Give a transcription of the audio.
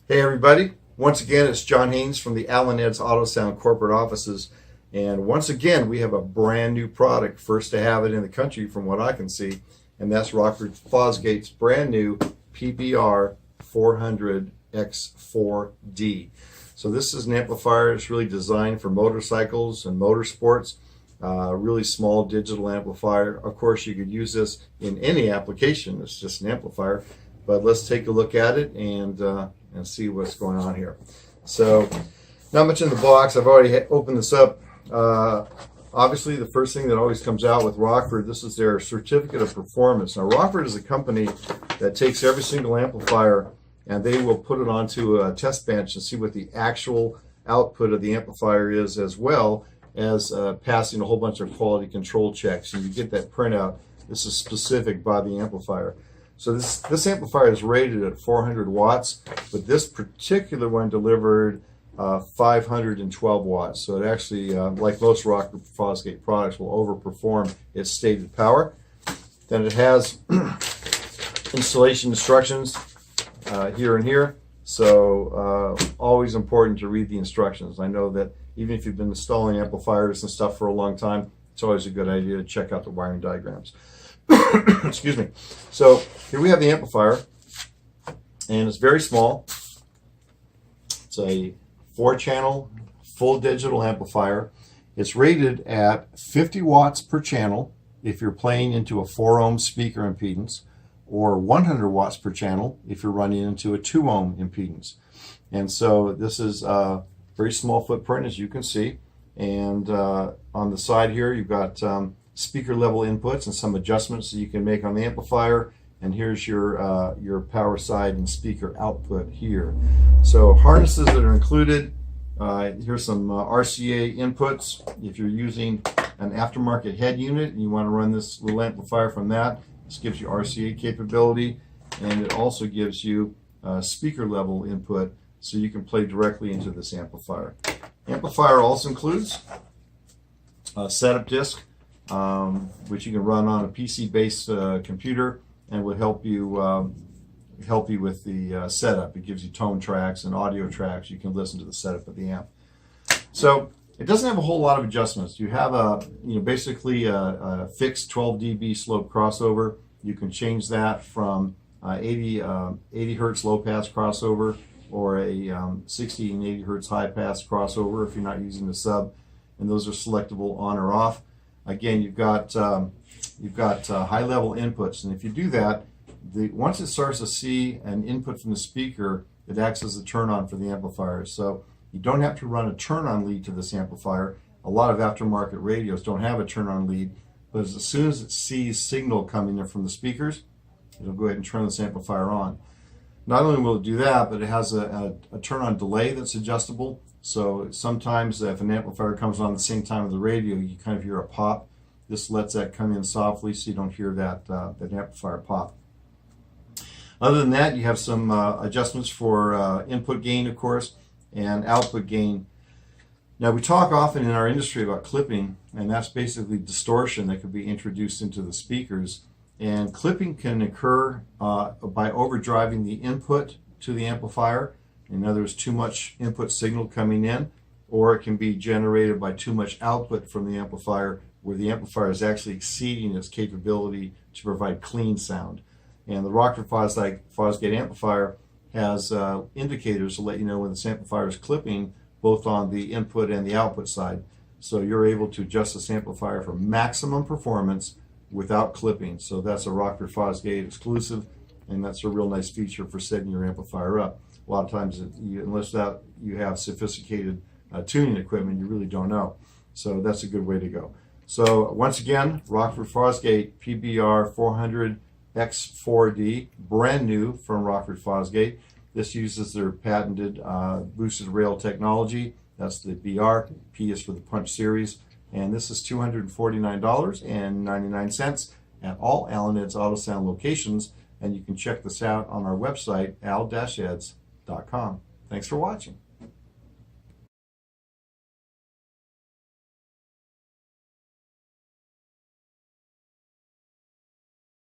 Hey everybody, once again it's John Haynes from the Al and Ed's Autosound corporate offices, and once again we have a brand new product, first to have it in the country from what I can see, and that's Rockford Fosgate's brand new PBR400X4D. So this is an amplifier that's really designed for motorcycles and motorsports, really small digital amplifier. Of course you could use this in any application, it's just an amplifier, but let's take a look at it and see what's going on here. So, not much in the box. I've already opened this up. Obviously, the first thing that always comes out with Rockford, this is their certificate of performance. Now, Rockford is a company that takes every single amplifier and they will put it onto a test bench and see what the actual output of the amplifier is, as well as passing a whole bunch of quality control checks. And you get that printout. This is specific by the amplifier. So this amplifier is rated at 400 watts, but this particular one delivered 512 watts. So it actually, like most Rockford Fosgate products, will overperform its stated power. Then it has installation instructions here and here. So always important to read the instructions. I know that even if you've been installing amplifiers and stuff for a long time, it's always a good idea to check out the wiring diagrams. Excuse me. So here we have the amplifier, and it's very small. It's a 4-channel full digital amplifier. It's rated at 50 watts per channel if you're playing into a 4 ohm speaker impedance, or 100 watts per channel if you're running into a 2 ohm impedance. And so this is a very small footprint, as you can see, and on the side here you've got speaker level inputs and some adjustments that you can make on the amplifier, and here's your power side and speaker output here. So harnesses that are included, here's some RCA inputs. If you're using an aftermarket head unit and you want to run this little amplifier from that, this gives you RCA capability, and it also gives you speaker level input so you can play directly into this amplifier. Amplifier also includes a setup disc, which you can run on a PC-based computer, and will help you with the setup. It gives you tone tracks and audio tracks. You can listen to the setup of the amp. So it doesn't have a whole lot of adjustments. You have basically a fixed 12 dB slope crossover. You can change that from 80 hertz low pass crossover, or a 60 and 80 hertz high pass crossover if you're not using the sub, and those are selectable on or off. Again, you've got high-level inputs, and if you do that, once it starts to see an input from the speaker, it acts as a turn-on for the amplifier. So you don't have to run a turn-on lead to this amplifier. A lot of aftermarket radios don't have a turn-on lead, but as soon as it sees signal coming in from the speakers, it'll go ahead and turn this amplifier on. Not only will it do that, but it has a turn-on delay that's adjustable. So sometimes if an amplifier comes on at the same time as the radio, you kind of hear a pop. This lets that come in softly so you don't hear that amplifier pop. Other than that, you have some adjustments for input gain, of course, and output gain. Now, we talk often in our industry about clipping, and that's basically distortion that could be introduced into the speakers. And clipping can occur by overdriving the input to the amplifier. In other words, too much input signal coming in, or it can be generated by too much output from the amplifier, where the amplifier is actually exceeding its capability to provide clean sound. And the Rockford Fosgate amplifier has indicators to let you know when this amplifier is clipping, both on the input and the output side. So you're able to adjust this amplifier for maximum performance without clipping. So that's a Rockford Fosgate exclusive, and that's a real nice feature for setting your amplifier up. A lot of times, unless you have sophisticated tuning equipment, you really don't know. So that's a good way to go. So once again, Rockford Fosgate PBR400X4D, brand new from Rockford Fosgate. This uses their patented boosted rail technology. That's the BR. P is for the punch series. And this is $249.99 at all Al and Ed's Autosound locations. And you can check this out on our website, al-eds.com. Thanks for watching.